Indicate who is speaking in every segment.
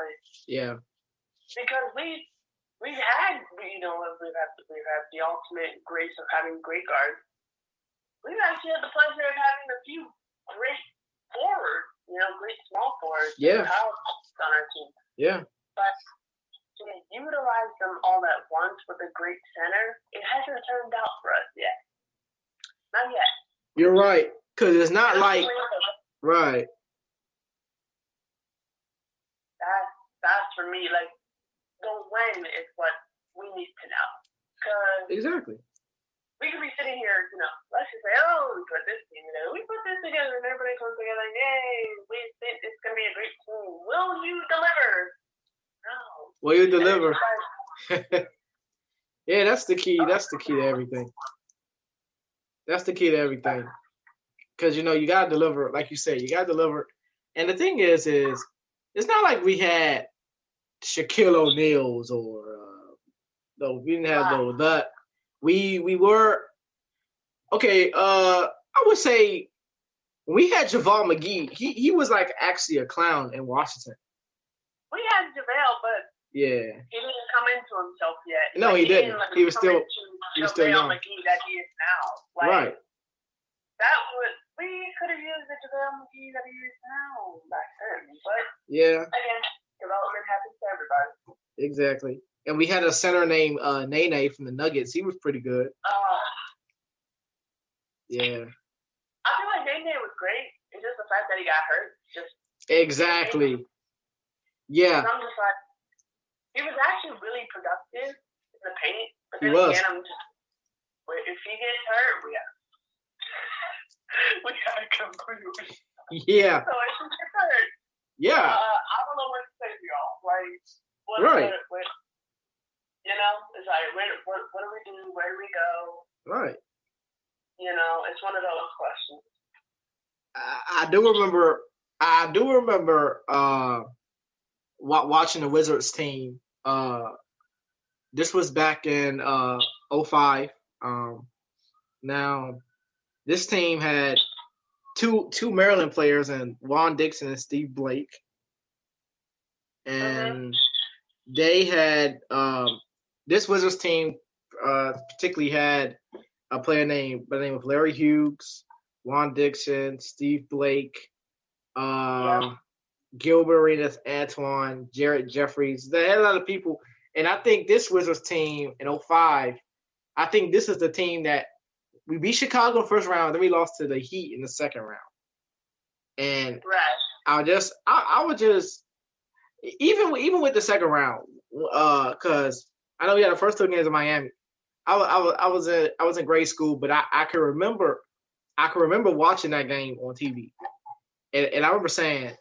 Speaker 1: it.
Speaker 2: Yeah.
Speaker 1: Because we've had the ultimate grace of having great guards. We've actually had the pleasure of having a few great forwards, great small forwards, power on our team.
Speaker 2: Yeah.
Speaker 1: But to utilize them all at once with a great center, it hasn't turned out for us yet. Not yet.
Speaker 2: You're right, because it's not like right.
Speaker 1: That's for me. Like the when is what we need to know. Because
Speaker 2: exactly.
Speaker 1: We could be sitting here, let's just say, we put this team, we put this together, and everybody comes together, and yay, we think it's gonna be a great team. Will you deliver? No.
Speaker 2: Will you deliver? Yeah, that's the key. That's the key to everything. That's the key to everything. Because, you got to deliver. Like you said, you got to deliver. And the thing is it's not like we had Shaquille O'Neal's or no, we didn't have those. But we were okay. I would say we had JaVale McGee. He was like actually a clown in Washington.
Speaker 1: We had JaVale, but
Speaker 2: yeah,
Speaker 1: he didn't come into himself yet.
Speaker 2: No, he didn't. He was still young.
Speaker 1: McGee that he is now.
Speaker 2: Right.
Speaker 1: We could have used the JaVale McGee that he is now back then, but
Speaker 2: yeah.
Speaker 1: Again, development happens to everybody.
Speaker 2: Exactly. And we had a center named Nene from the Nuggets. He was pretty good. Yeah.
Speaker 1: I feel like Nene was great. It's just the fact that he got hurt.
Speaker 2: Exactly. Yeah.
Speaker 1: I'm just like, he was actually really productive in the paint. But then
Speaker 2: again,
Speaker 1: I'm just, if he gets hurt, we gotta come through.
Speaker 2: Yeah.
Speaker 1: So if he gets hurt,
Speaker 2: yeah.
Speaker 1: I don't know what to say to y'all. Like,
Speaker 2: right.
Speaker 1: It's like, what do we do? Where do we go?
Speaker 2: Right.
Speaker 1: It's one of those questions.
Speaker 2: I do remember watching the Wizards team. This was back in 2005. Now this team had two Maryland players, and Juan Dixon and Steve Blake, and they had this Wizards team particularly had a player by the name of Larry Hughes, Juan Dixon, Steve Blake, Gilbert Arenas, Antoine, Jarrett Jeffries. They had a lot of people. And I think this Wizards team in 2005, I think this is the team that we beat Chicago in the first round, then we lost to the Heat in the second round. And I would just even with the second round, because I know we had the first 2 games in Miami. I was in grade school, but I can remember watching that game on TV, and I remember saying,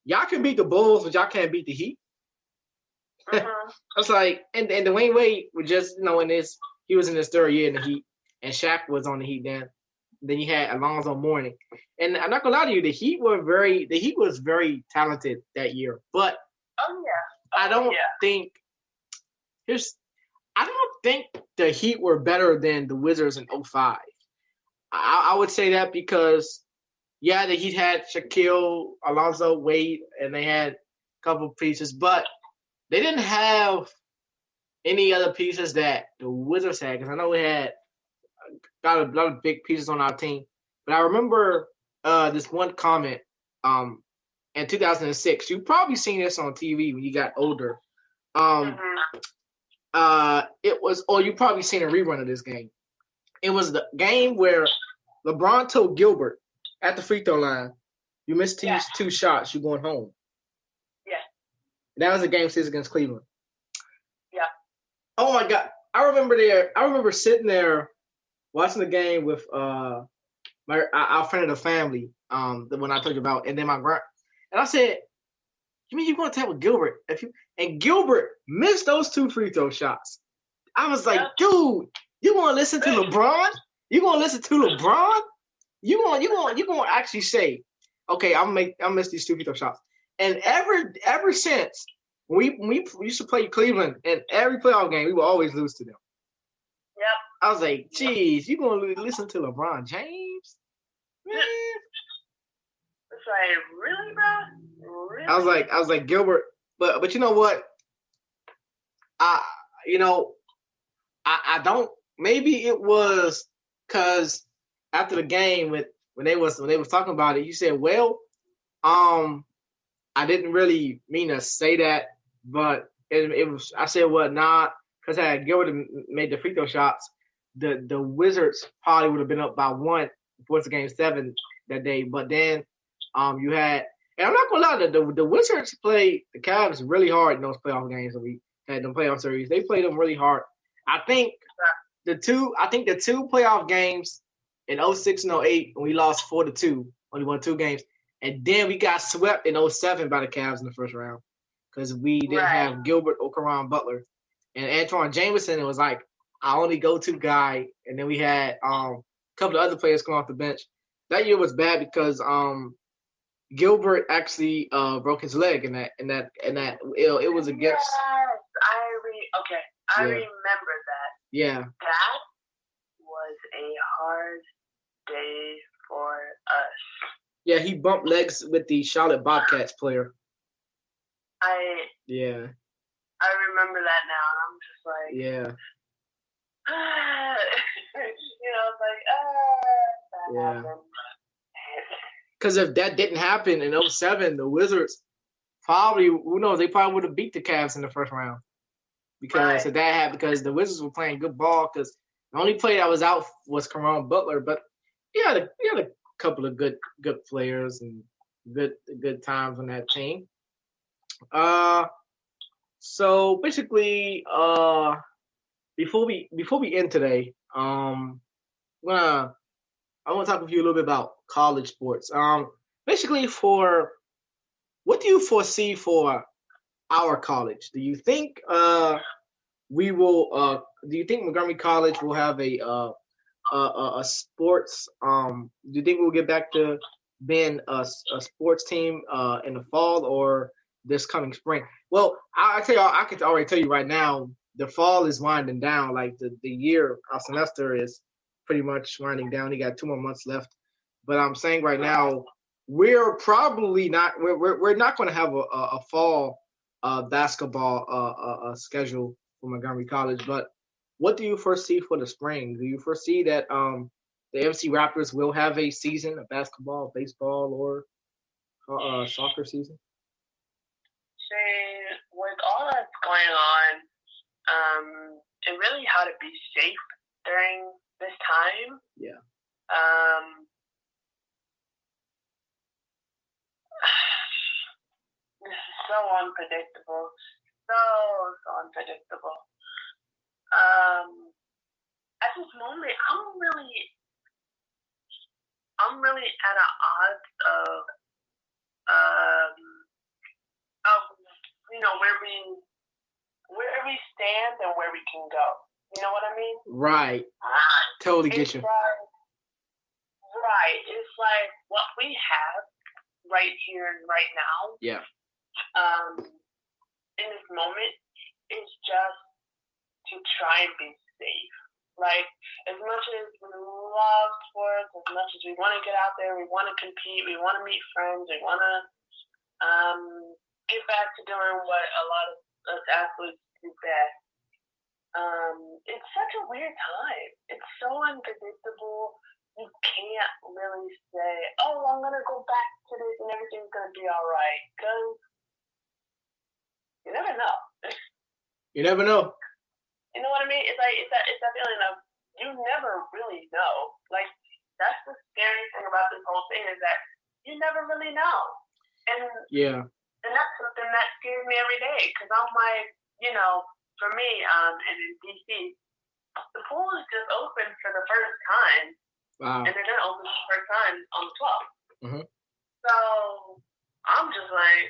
Speaker 2: "Y'all can beat the Bulls, but y'all can't beat the Heat." I was like, and Dwayne Wade was just he was in his third year in the Heat, and Shaq was on the Heat then. Then you had Alonzo Mourning, and I'm not gonna lie to you, the Heat was very talented that year, but I don't think the Heat were better than the Wizards in 2005. I would say that because, the Heat had Shaquille, Alonzo, Wade, and they had a couple pieces, but they didn't have any other pieces that the Wizards had. Because I know we had got a lot of big pieces on our team. But I remember this one comment in 2006. You've probably seen this on TV when you got older. It was, or you probably seen a rerun of this game. It was the game where LeBron told Gilbert at the free throw line, "You missed two shots, you're going home."
Speaker 1: Yeah.
Speaker 2: That was a game 6 against Cleveland.
Speaker 1: Yeah.
Speaker 2: Oh my God. I remember sitting there watching the game with our friend of the family, the one I told you about, and then my grand, and I said, "You mean you're going to tap with Gilbert?" And Gilbert missed those 2 free throw shots. I was like, "Dude, you want to listen to LeBron? You going to listen to LeBron? You going to actually say, okay, I'll miss these 2 free throw shots." And ever since we used to play Cleveland, and every playoff game we would always lose to them.
Speaker 1: Yep.
Speaker 2: I was like, "Geez, you going to listen to LeBron James?" Man.
Speaker 1: It's like, really, bro? Really?
Speaker 2: I was like, Gilbert, But you know what? I you know I don't. Maybe it was because after the game when they was talking about it, you said, "Well, um, I didn't really mean to say that, but it was." I said, "Well, nah," because had Gilbert made the free throw shots, the Wizards probably would have been up by one before the game seven that day. But then, you had, and I'm not gonna lie, the Wizards played the Cavs really hard in those playoff games that we had them playoff series. They played them really hard. I think the two playoff games in '06 and '08 when we lost 4-2, only won two games, and then we got swept in '07 by the Cavs in the first round because we didn't
Speaker 1: Right.
Speaker 2: have Gilbert or Karan Butler, and Antoine Jameson. It was like our only go-to guy, and then we had a couple of other players come off the bench. That year was bad because Gilbert actually broke his leg in that it was against.
Speaker 1: Yes, okay. I
Speaker 2: Yeah.
Speaker 1: remember that.
Speaker 2: Yeah.
Speaker 1: That was a hard day for us.
Speaker 2: Yeah, he bumped legs with the Charlotte Bobcats player. Yeah.
Speaker 1: I remember that now, and I'm just like,
Speaker 2: Yeah.
Speaker 1: it's like, that
Speaker 2: Yeah.
Speaker 1: happened.
Speaker 2: Because if that didn't happen in '07, the Wizards probably, who knows, they probably would have beat the Cavs in the first round. Because if that happened, because the Wizards were playing good ball. Because the only player that was out was Karan Butler, but he had a couple of good players and good times on that team. So basically, before we end today, I want to talk with you a little bit about college sports. Basically, what do you foresee for our college? Do you think we will? Do you think Montgomery College will have a sports? Do you think we'll get back to being a sports team in the fall or this coming spring? Well, I tell you, I can already tell you right now, the fall is winding down. Like the year, our semester is pretty much winding down. We got 2 more months left. But I'm saying right now, we're probably not. We're not going to have a fall basketball schedule for Montgomery College. But what do you foresee for the spring? Do you foresee that the MC Raptors will have a season, a basketball, baseball, or soccer season?
Speaker 1: See, with all that's going on, and really how to be safe during this time.
Speaker 2: Yeah.
Speaker 1: This is so unpredictable. So unpredictable. At this moment, I'm really at an odds of where we stand and where we can go. You know what I mean?
Speaker 2: Right. Totally get you.
Speaker 1: Right. It's like what we have right here and right now.
Speaker 2: Yeah.
Speaker 1: In this moment is just to try and be safe. Like, as much as we love sports, as much as we want to get out there, we want to compete, we want to meet friends, we want to get back to doing what a lot of us athletes do best. It's such a weird time. It's so unpredictable. You can't really say, oh, I'm going to go back to this and everything's going to be all right. Because you never know.
Speaker 2: You never know.
Speaker 1: You know what I mean? It's like it's that feeling of you never really know. Like, that's the scary thing about this whole thing is that you never really know. And
Speaker 2: yeah.
Speaker 1: And that's something that scares me every day because I'm like, for me, and in DC, the pool is just open for the first time.
Speaker 2: Wow.
Speaker 1: And they're gonna open for the first time on the 12th.
Speaker 2: Mm-hmm.
Speaker 1: So I'm just like,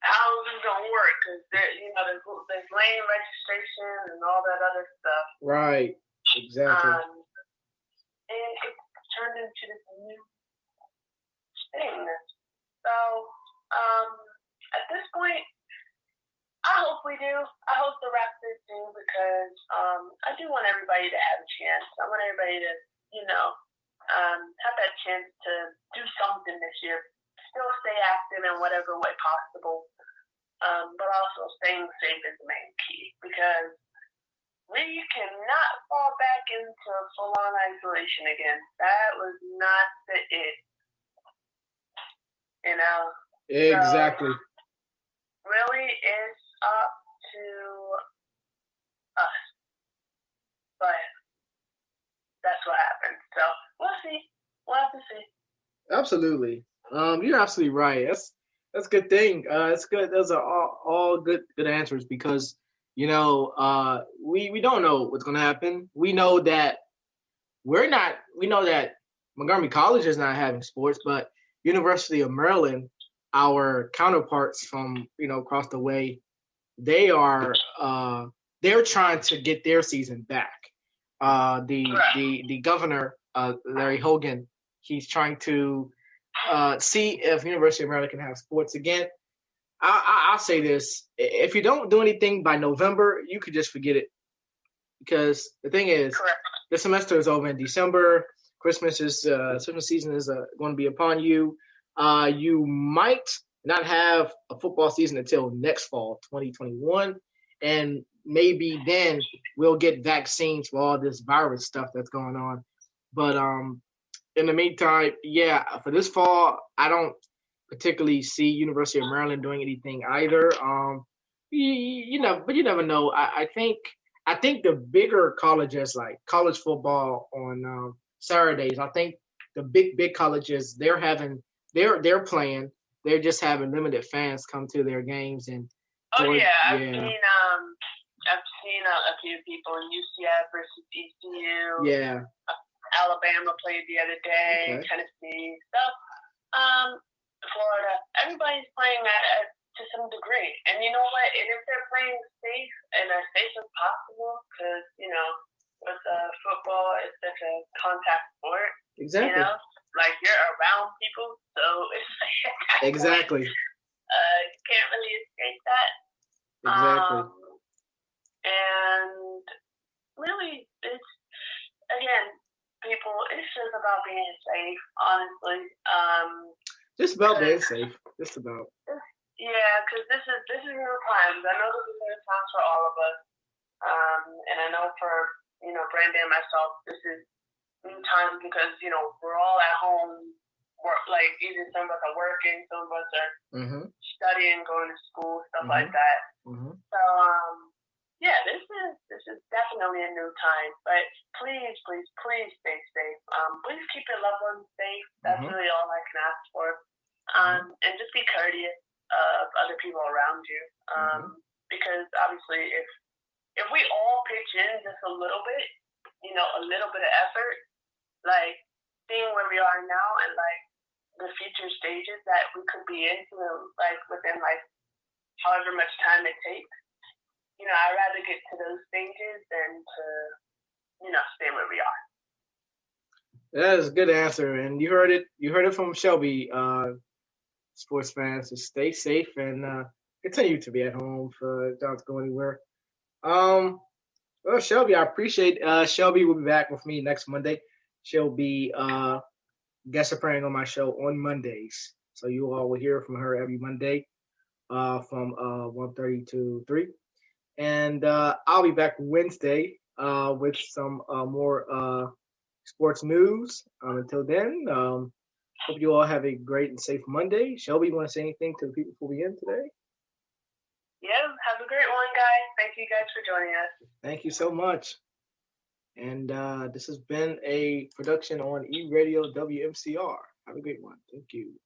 Speaker 1: how is this gonna work? Because there's lane registration and all that other stuff.
Speaker 2: Right. Exactly.
Speaker 1: And it's turned into this new thing. So at this point, I hope we do. I hope the Raptors do because I do want everybody to have a chance. I want everybody to, have that chance to do something this year. Still stay active in whatever way possible. but also staying safe is the main key because we cannot fall back into full-on isolation again. That was not the it, you know.
Speaker 2: Exactly.
Speaker 1: So really, it's up to us, but that's what happened. So we'll see. We'll have to see.
Speaker 2: Absolutely. You're absolutely right. That's a good thing. It's good. Those are all good answers because we don't know what's gonna happen. We know that we're not. We know that Montgomery College is not having sports, but University of Maryland, our counterparts from across the way, they are they're trying to get their season back. The governor, Larry Hogan, he's trying to see if University of Maryland can have sports again. I'll say this: if you don't do anything by November, you could just forget it because the thing is, the semester is over in December. Christmas season is going to be upon you. You might not have a football season until next fall, 2021, and maybe then we'll get vaccines for all this virus stuff that's going on. But in the meantime, yeah, for this fall, I don't particularly see University of Maryland doing anything either. But you never know. I think the bigger colleges like college football on Saturdays. I think the big colleges they're playing. They're just having limited fans come to their games and.
Speaker 1: I've seen a few people in UCF versus ECU.
Speaker 2: Yeah.
Speaker 1: Alabama played the other day. Okay. Tennessee. So, Florida. Everybody's playing to some degree. And you know what? And if they're playing safe and as safe as possible, because, with football, it's such a contact sport.
Speaker 2: Exactly.
Speaker 1: Like you're around people, so it's like
Speaker 2: exactly.
Speaker 1: You can't really escape that.
Speaker 2: Exactly.
Speaker 1: And really, it's again, people. It's just about being safe, honestly.
Speaker 2: Just about being safe. Just about.
Speaker 1: Yeah, because this is new times. I know this is new times for all of us. And I know for Brandon and myself, this is new times because we're all at home. Like either some of us are working, some of us are studying, going to school, stuff like that. So yeah, this is definitely a new time. But please stay safe. Please keep your loved ones safe. That's really all I can ask for. And just be courteous of other people around you. Because obviously, if we all pitch in just a little bit, a little bit of effort, like seeing where we are now and like the future stages that we could be into, like within like however much time it takes. I'd rather get to those stages than to, stay where we are.
Speaker 2: That is a good answer, and you heard it from Shelby. Sports fans, just stay safe and continue to be at home for don't go anywhere. Well, Shelby, I appreciate. Shelby will be back with me next Monday. She'll be guest appearing on my show on Mondays, so you all will hear from her every Monday from 1:30 to 3. And I'll be back Wednesday with some more sports news. Until then, hope you all have a great and safe Monday. Shelby, you want to say anything to the people before we end today?
Speaker 1: Yeah, have a great one, guys. Thank you guys for joining us.
Speaker 2: Thank you so much. And this has been a production on E-Radio WMCR. Have a great one. Thank you.